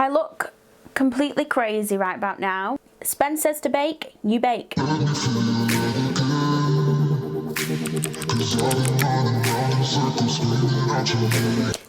I look completely crazy right about now. Spence says to bake, you bake.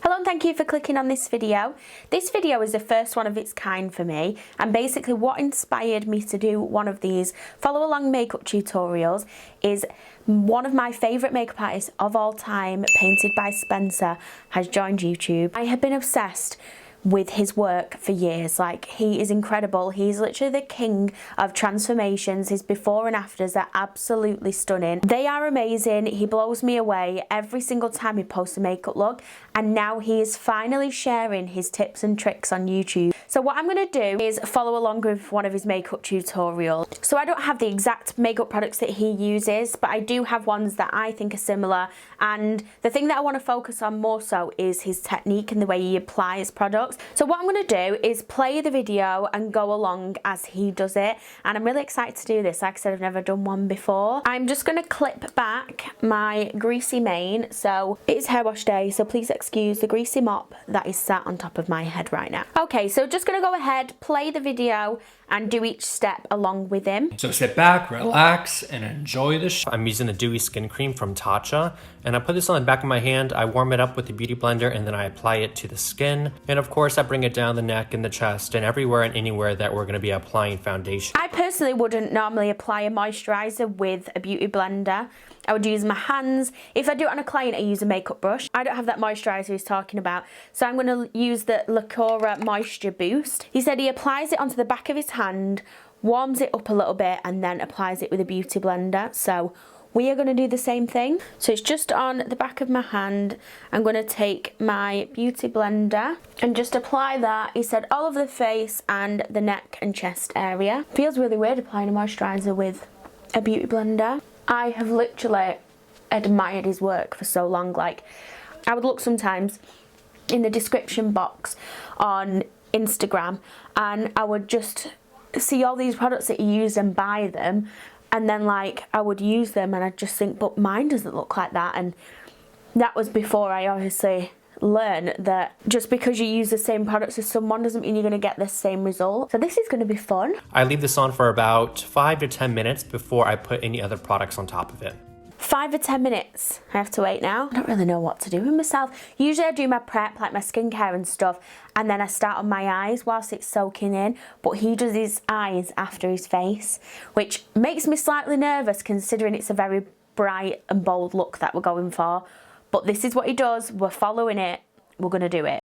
Hello and thank you for clicking on this video. This video is the first one of its kind for me, and basically what inspired me to do one of these follow along makeup tutorials is one of my favourite makeup artists of all time, Painted by Spencer, has joined YouTube. I have been obsessed with his work for years. Like, he is incredible. He's literally the king of transformations. His before and afters are absolutely stunning. They are amazing. He blows me away every single time he posts a makeup look, and now he is finally sharing his tips and tricks on YouTube. So what I'm going to do is follow along with one of his makeup tutorials. So I don't have the exact makeup products that he uses, but I do have ones that I think are similar, and the thing that I want to focus on more so is his technique and the way he applies products. So what I'm going to do is play the video and go along as he does it, and I'm really excited to do this. Like I said, I've never done one before. I'm just going to clip back my greasy mane. So it is hair wash day, so please excuse the greasy mop that is sat on top of my head right now. Okay, so just going to go ahead, play the video and do each step along with him. So sit back, relax, and enjoy the show. I'm using the Dewy Skin Cream from Tatcha, and I put this on the back of my hand. I warm it up with the Beauty Blender, and then I apply it to the skin. And of course, I bring it down the neck and the chest and everywhere and anywhere that we're gonna be applying foundation. I personally wouldn't normally apply a moisturizer with a Beauty Blender. I would use my hands. If I do it on a client, I use a makeup brush. I don't have that moisturizer he's talking about, so I'm going to use the Lacura Moisture Boost. He said he applies it onto the back of his hand, warms it up a little bit, and then applies it with a Beauty Blender. So we are going to do the same thing. So it's just on the back of my hand. I'm going to take my Beauty Blender and just apply that. He said all over the face and the neck and chest area. Feels really weird applying a moisturizer with a Beauty Blender. I have literally admired his work for so long. Like, I would look sometimes in the description box on Instagram and I would just see all these products that he used and buy them, and then like I would use them and I'd just think, but mine doesn't look like that. And that was before I obviously learn that just because you use the same products as someone doesn't mean you're going to get the same result. So this is going to be fun. I leave this on for about 5 to 10 minutes before I put any other products on top of it. 5 to 10 minutes. I have to wait now. I don't really know what to do with myself. Usually I do my prep, like my skincare and stuff, and then I start on my eyes whilst it's soaking in, but he does his eyes after his face, which makes me slightly nervous considering it's a very bright and bold look that we're going for. But this is what he does. We're following it. We're going to do it.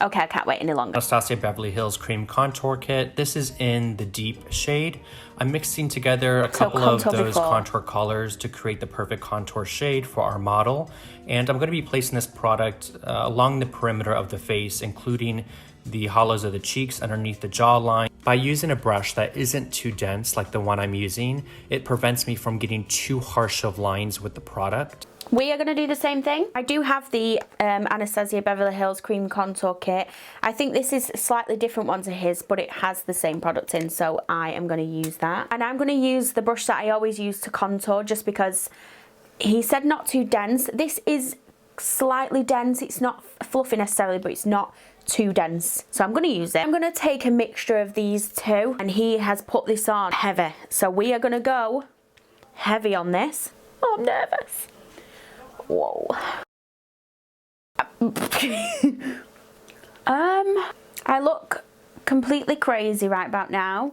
Okay, I can't wait any longer. Anastasia Beverly Hills Cream Contour Kit. This is in the deep shade. I'm mixing together a couple of those contour colors to create the perfect contour shade for our model. And I'm going to be placing this product along the perimeter of the face, including the hollows of the cheeks underneath the jawline. By using a brush that isn't too dense like the one I'm using, it prevents me from getting too harsh of lines with the product. We are going to do the same thing. I do have the Anastasia Beverly Hills Cream Contour Kit. I think this is a slightly different one to his, but it has the same product in, so I am going to use that. And I'm going to use the brush that I always use to contour, just because he said not too dense. This is slightly dense. It's not fluffy necessarily, but it's not too dense, so I'm going to use it. I'm going to take a mixture of these two, and he has put this on heavy, so we are going to go heavy on this. Oh, I'm nervous. Whoa. I look completely crazy right about now,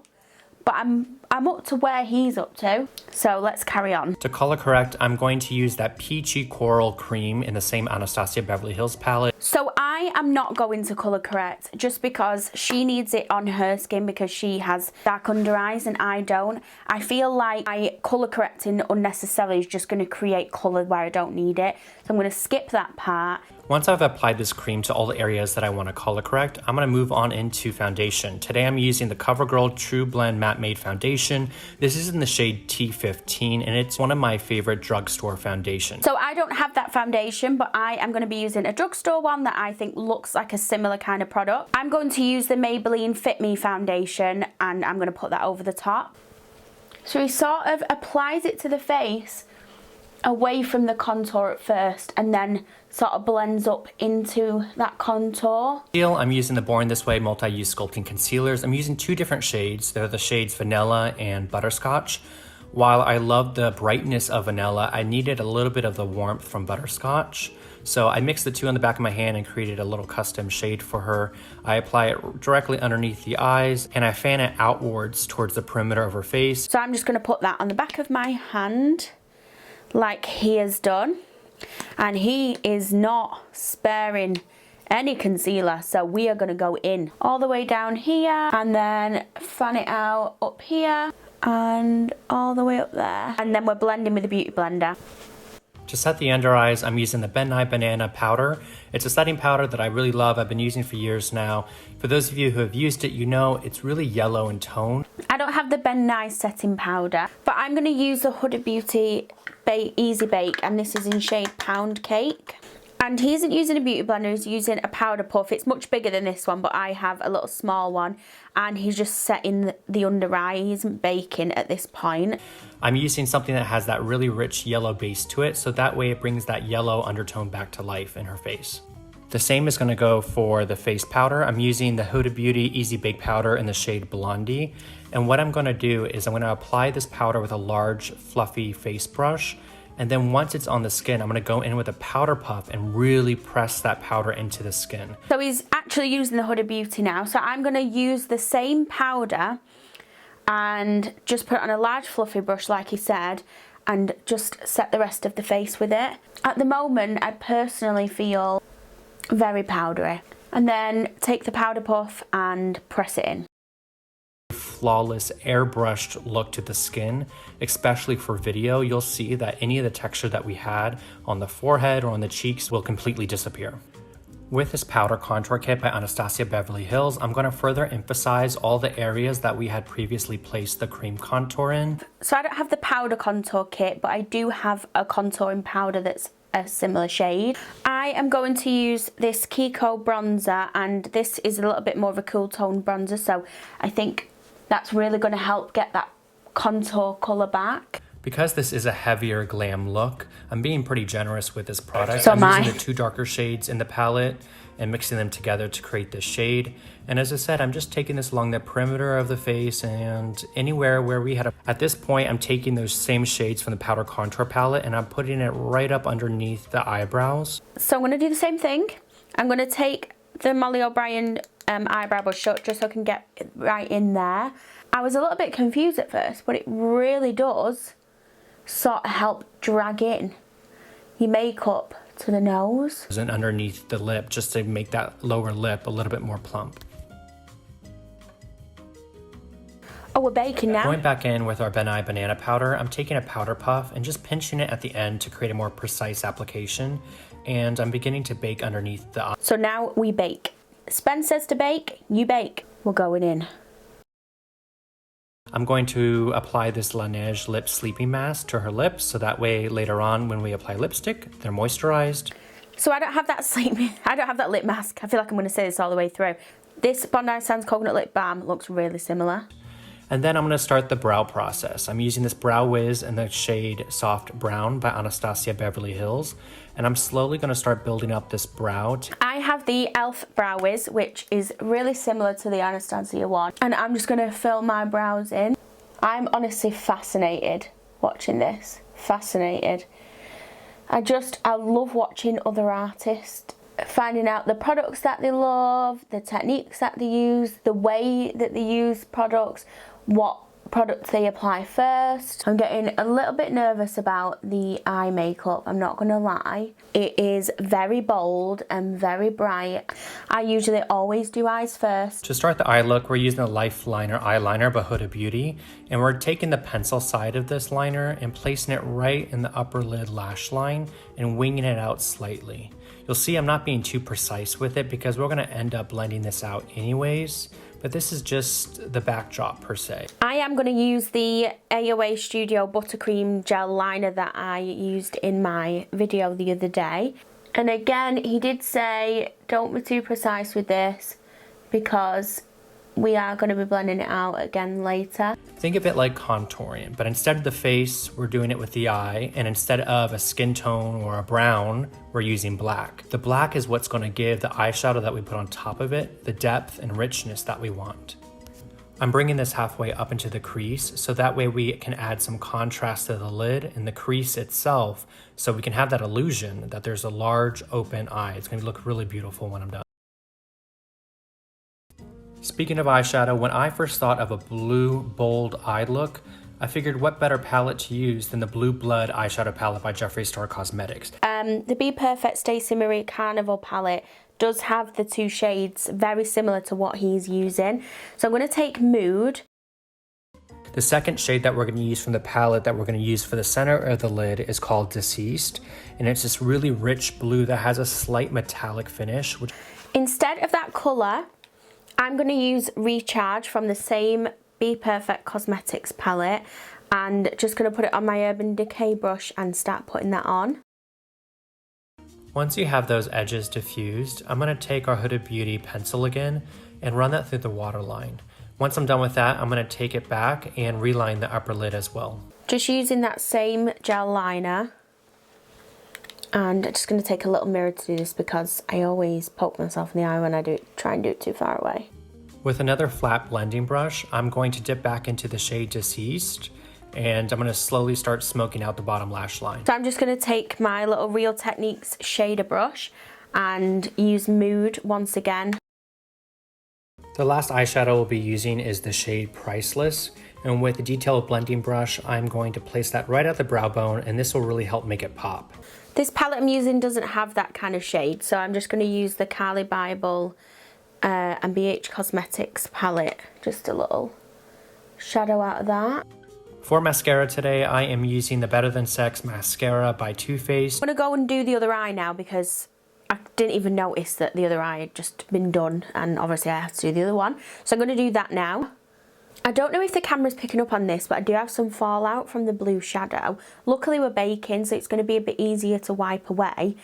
but I'm up to where he's up to, so let's carry on. To color correct, I'm going to use that peachy coral cream in the same Anastasia Beverly Hills palette. So I am not going to color correct just because she needs it on her skin because she has dark under eyes and I don't. I feel like color correcting unnecessarily is just going to create color where I don't need it. So I'm going to skip that part. Once I've applied this cream to all the areas that I want to color correct, I'm going to move on into foundation. Today I'm using the CoverGirl True Blend Matte Made Foundation. This is in the shade T15 and it's one of my favorite drugstore foundations. So I don't have that foundation, but I am going to be using a drugstore one that I think looks like a similar kind of product. I'm going to use the Maybelline Fit Me foundation and I'm going to put that over the top. So he sort of applies it to the face away from the contour at first and then sort of blends up into that contour. I'm using the Born This Way multi-use sculpting concealers. I'm using 2 different shades. They're the shades Vanilla and Butterscotch. While I love the brightness of Vanilla, I needed a little bit of the warmth from Butterscotch. So I mixed the 2 on the back of my hand and created a little custom shade for her. I apply it directly underneath the eyes and I fan it outwards towards the perimeter of her face. So I'm just going to put that on the back of my hand like he has done. And he is not sparing any concealer, so we are going to go in all the way down here and then fan it out up here and all the way up there. And then we're blending with the Beauty Blender. To set the under eyes, I'm using the Ben-Nye Banana powder. It's a setting powder that I really love. I've been using for years now. For those of you who have used it, you know it's really yellow in tone. I don't have the Ben-Nye setting powder, but I'm going to use the Huda Beauty Easy Bake, and this is in shade Pound Cake. And he isn't using a beauty blender, he's using a powder puff. It's much bigger than this one, but I have a little small one. And he's just setting the under eye. He isn't baking at this point. I'm using something that has that really rich yellow base to it, so that way it brings that yellow undertone back to life in her face. The same is going to go for the face powder. I'm using the Huda Beauty Easy Bake powder in the shade Blondie. And what I'm going to do is I'm going to apply this powder with a large fluffy face brush. And then once it's on the skin, I'm going to go in with a powder puff and really press that powder into the skin. So he's actually using the Huda Beauty now. So I'm going to use the same powder and just put it on a large fluffy brush like he said and just set the rest of the face with it. At the moment, I personally feel very powdery. And then take the powder puff and press it in. Flawless airbrushed look to the skin, especially for video. You'll see that any of the texture that we had on the forehead or on the cheeks will completely disappear. With this powder contour kit by Anastasia Beverly Hills, I'm going to further emphasize all the areas that we had previously placed the cream contour in. So I don't have the powder contour kit, but I do have a contouring powder that's a similar shade. I am going to use this Kiko bronzer, and this is a little bit more of a cool tone bronzer, so I think that's really going to help get that contour colour back. Because this is a heavier glam look, I'm being pretty generous with this product. So I'm using the 2 darker shades in the palette and mixing them together to create this shade. And as I said, I'm just taking this along the perimeter of the face and anywhere where we had at this point, I'm taking those same shades from the powder contour palette and I'm putting it right up underneath the eyebrows. So I'm going to do the same thing. I'm going to take the Molly O'Brien eyebrow brush just so I can get it right in there. I was a little bit confused at first, but it really does sort of help drag in your makeup to the nose. And underneath the lip, just to make that lower lip a little bit more plump. Oh, we're baking now. Going back in with our Ben-Nye Banana powder, I'm taking a powder puff and just pinching it at the end to create a more precise application. And I'm beginning to bake underneath the eye. So now we bake. Spen says to bake, you bake. We're going in. I'm going to apply this Laneige Lip Sleeping Mask to her lips, so that way later on when we apply lipstick, they're moisturized. So I don't have that lip mask. I feel like I'm going to say this all the way through. This Bondi Sands Coconut Lip Balm looks really similar. And then I'm going to start the brow process. I'm using this Brow Wiz in the shade Soft Brown by Anastasia Beverly Hills. And I'm slowly going to start building up this brow. I have the e.l.f. Brow Wiz, which is really similar to the Anastasia one. And I'm just going to fill my brows in. I'm honestly fascinated watching this. Fascinated. I love watching other artists, finding out the products that they love, the techniques that they use, the way that they use products, what products they apply first. I'm getting a little bit nervous about the eye makeup, I'm not gonna lie. It is very bold and very bright. I usually always do eyes first. To start the eye look, we're using the Life Liner eyeliner by Huda Beauty, and we're taking the pencil side of this liner and placing it right in the upper lid lash line and winging it out slightly. You'll see I'm not being too precise with it because we're gonna end up blending this out anyways, but this is just the backdrop per se. I am going to use the AOA Studio Buttercream Gel Liner that I used in my video the other day. And again, he did say, don't be too precise with this because we are going to be blending it out again later. Think of it like contouring, but instead of the face, we're doing it with the eye, and instead of a skin tone or a brown, we're using black. The black is what's going to give the eyeshadow that we put on top of it the depth and richness that we want. I'm bringing this halfway up into the crease, so that way we can add some contrast to the lid and the crease itself, so we can have that illusion that there's a large open eye. It's going to look really beautiful when I'm done. Speaking of eyeshadow, when I first thought of a blue, bold eye look, I figured what better palette to use than the Blue Blood eyeshadow palette by Jeffree Star Cosmetics. The Be Perfect Stacey Marie Carnival palette does have the two shades very similar to what he's using. So I'm going to take Mood. The second shade that we're going to use from the palette that we're going to use for the center of the lid is called Deceased. And it's this really rich blue that has a slight metallic finish. Instead of that colour, I'm going to use Recharge from the same Be Perfect Cosmetics palette. And just going to put it on my Urban Decay brush and start putting that on. Once you have those edges diffused, I'm going to take our Huda Beauty pencil again and run that through the waterline. Once I'm done with that, I'm going to take it back and reline the upper lid as well. Just using that same gel liner. And I'm just going to take a little mirror to do this because I always poke myself in the eye when I try and do it too far away. With another flat blending brush, I'm going to dip back into the shade Deceased, and I'm going to slowly start smoking out the bottom lash line. So I'm just going to take my little Real Techniques shader brush and use Mood once again. The last eyeshadow we'll be using is the shade Priceless, and with a detailed blending brush, I'm going to place that right at the brow bone, and this will really help make it pop. This palette I'm using doesn't have that kind of shade, so I'm just going to use the Carly Bible and BH Cosmetics palette. Just a little shadow out of that. For mascara today, I am using the Better Than Sex mascara by Too Faced. I'm going to go and do the other eye now because I didn't even notice that the other eye had just been done, and obviously I have to do the other one. So I'm going to do that now. I don't know if the camera's picking up on this, but I do have some fallout from the blue shadow. Luckily we're baking, so it's going to be a bit easier to wipe away.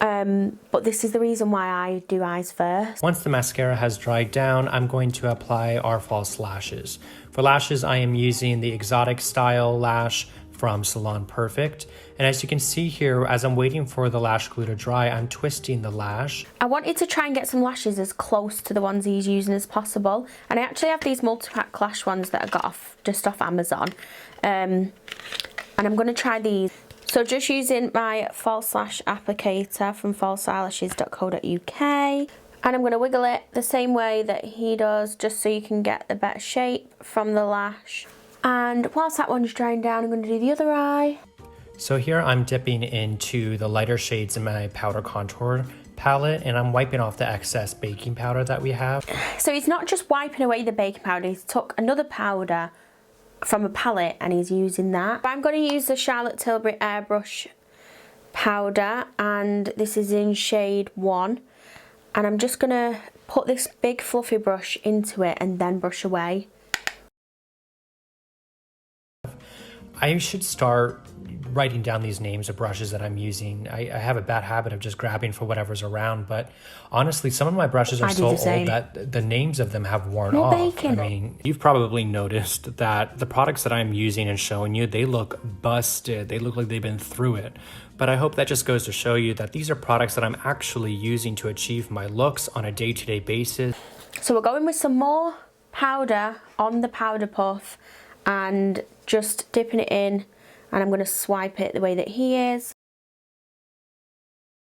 But this is the reason why I do eyes first. Once the mascara has dried down, I'm going to apply our false lashes. For lashes, I am using the Exotic Style lash from Salon Perfect. And as you can see here, as I'm waiting for the lash glue to dry, I'm twisting the lash. I wanted to try and get some lashes as close to the ones he's using as possible. And I actually have these multi-pack lash ones that I got just off Amazon. And I'm going to try these. So just using my false lash applicator from falseeyelashes.co.uk. And I'm going to wiggle it the same way that he does, just so you can get the better shape from the lash. And whilst that one's drying down, I'm going to do the other eye. So here I'm dipping into the lighter shades in my powder contour palette, and I'm wiping off the excess baking powder that we have. So he's not just wiping away the baking powder, he's took another powder from a palette and he's using that. I'm going to use the Charlotte Tilbury Airbrush powder, and this is in shade 1. And I'm just going to put this big fluffy brush into it and then brush away. I should start writing down these names of brushes that I'm using. I have a bad habit of just grabbing for whatever's around, but honestly, some of my brushes are so old that the names of them have worn off. I mean, you've probably noticed that the products that I'm using and showing you, they look busted. They look like they've been through it. But I hope that just goes to show you that these are products that I'm actually using to achieve my looks on a day-to-day basis. So we're going with some more powder on the powder puff and just dipping it in, and I'm going to swipe it the way that he is.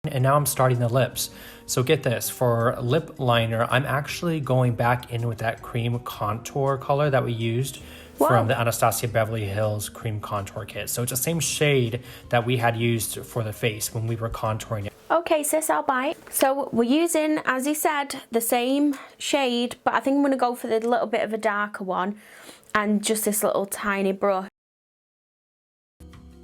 And now I'm starting the lips. So get this, for lip liner, I'm actually going back in with that cream contour color that we used from the Anastasia Beverly Hills Cream Contour Kit. So it's the same shade that we had used for the face when we were contouring it. Okay, sis, I'll bite. So we're using, as he said, the same shade, but I think I'm going to go for the little bit of a darker one and just this little tiny brush.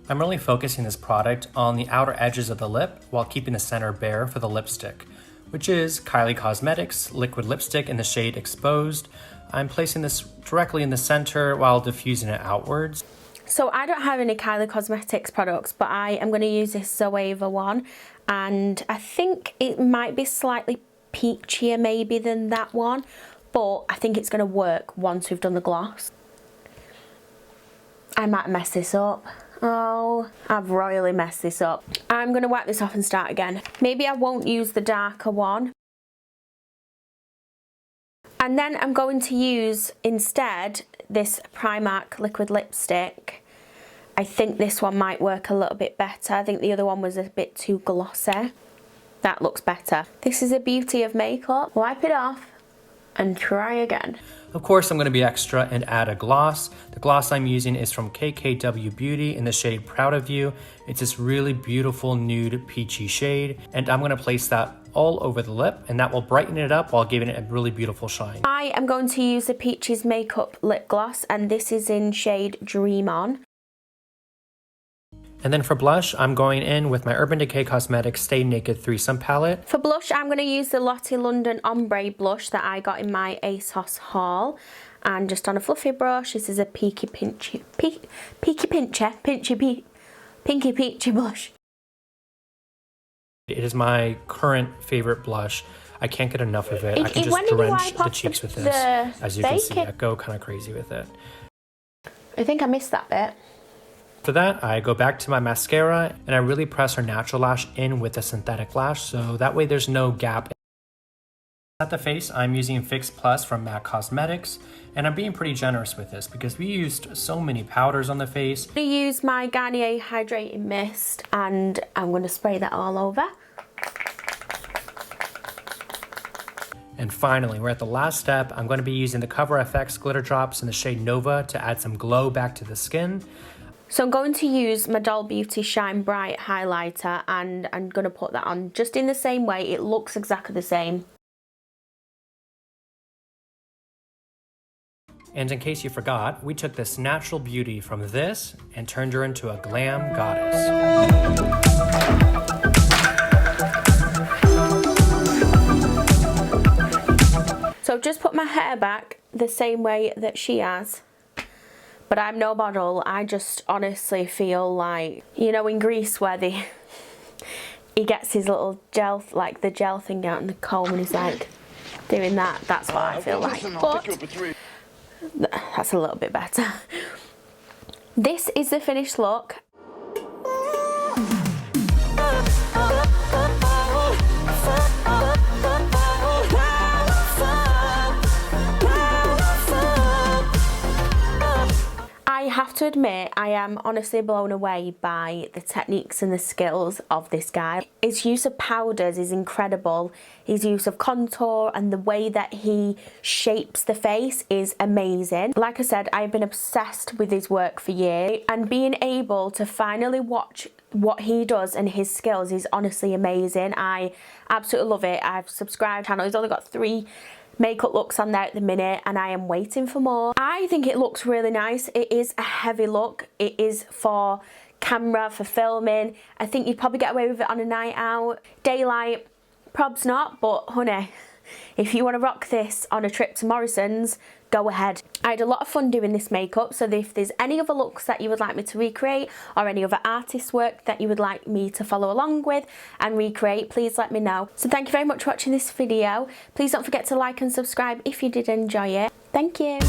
I'm really focusing this product on the outer edges of the lip while keeping the center bare for the lipstick, which is Kylie Cosmetics Liquid Lipstick in the shade Exposed. I'm placing this directly in the center while diffusing it outwards. So I don't have any Kylie Cosmetics products, but I am going to use this Zoeva one, and I think it might be slightly peachier maybe than that one, but I think it's going to work once we've done the gloss. I might mess this up. Oh, I've royally messed this up. I'm going to wipe this off and start again. Maybe I won't use the darker one. And then I'm going to use, instead, this Primark liquid lipstick. I think this one might work a little bit better. I think the other one was a bit too glossy. That looks better. This is the beauty of makeup. Wipe it off and try again. Of course, I'm going to be extra and add a gloss. The gloss I'm using is from KKW Beauty in the shade Proud of You. It's this really beautiful nude peachy shade, and I'm going to place that all over the lip, and that will brighten it up while giving it a really beautiful shine. I am going to use the Peaches Makeup Lip Gloss, and this is in shade Dream On. And then for blush, I'm going in with my Urban Decay Cosmetics Stay Naked Threesome palette. For blush, I'm going to use the Lottie London Ombre blush that I got in my ASOS haul. And just on a fluffy brush, this is a Pinky Peachy blush. It is my current favorite blush. I can't get enough of it. I can just drench the cheeks with this. As you can see, I go kind of crazy with it. I think I missed that bit. For that, I go back to my mascara and I really press her natural lash in with a synthetic lash, so that way there's no gap. At the face, I'm using Fix Plus from MAC Cosmetics, and I'm being pretty generous with this because we used so many powders on the face. I'm going to use my Garnier Hydrating Mist, and I'm going to spray that all over. And finally, we're at the last step. I'm going to be using the Cover FX Glitter Drops in the shade Nova to add some glow back to the skin. So I'm going to use my Doll Beauty Shine Bright highlighter, and I'm going to put that on just in the same way. It looks exactly the same. And in case you forgot, we took this natural beauty from this and turned her into a glam goddess. So I've just put my hair back the same way that she has. But I'm no model. I just honestly feel like, you know, in Greece where he gets his little gel, like the gel thing out in the comb, and he's like doing that. That's what I feel like. But that's a little bit better. This is the finished look. I have to admit, I am honestly blown away by the techniques and the skills of this guy. His use of powders is incredible. His use of contour and the way that he shapes the face is amazing. Like I said, I've been obsessed with his work for years, and being able to finally watch what he does and his skills is honestly amazing. I absolutely love it. I've subscribed to the channel. He's only got 3 makeup looks on there at the minute, and I am waiting for more. I think it looks really nice. It is a heavy look. It is for camera, for filming. I think you'd probably get away with it on a night out. Daylight, probs not, but honey, if you want to rock this on a trip to Morrison's, go ahead. I had a lot of fun doing this makeup, so if there's any other looks that you would like me to recreate, or any other artist work that you would like me to follow along with and recreate, please let me know. So thank you very much for watching this video. Please don't forget to like and subscribe if you did enjoy it. Thank you.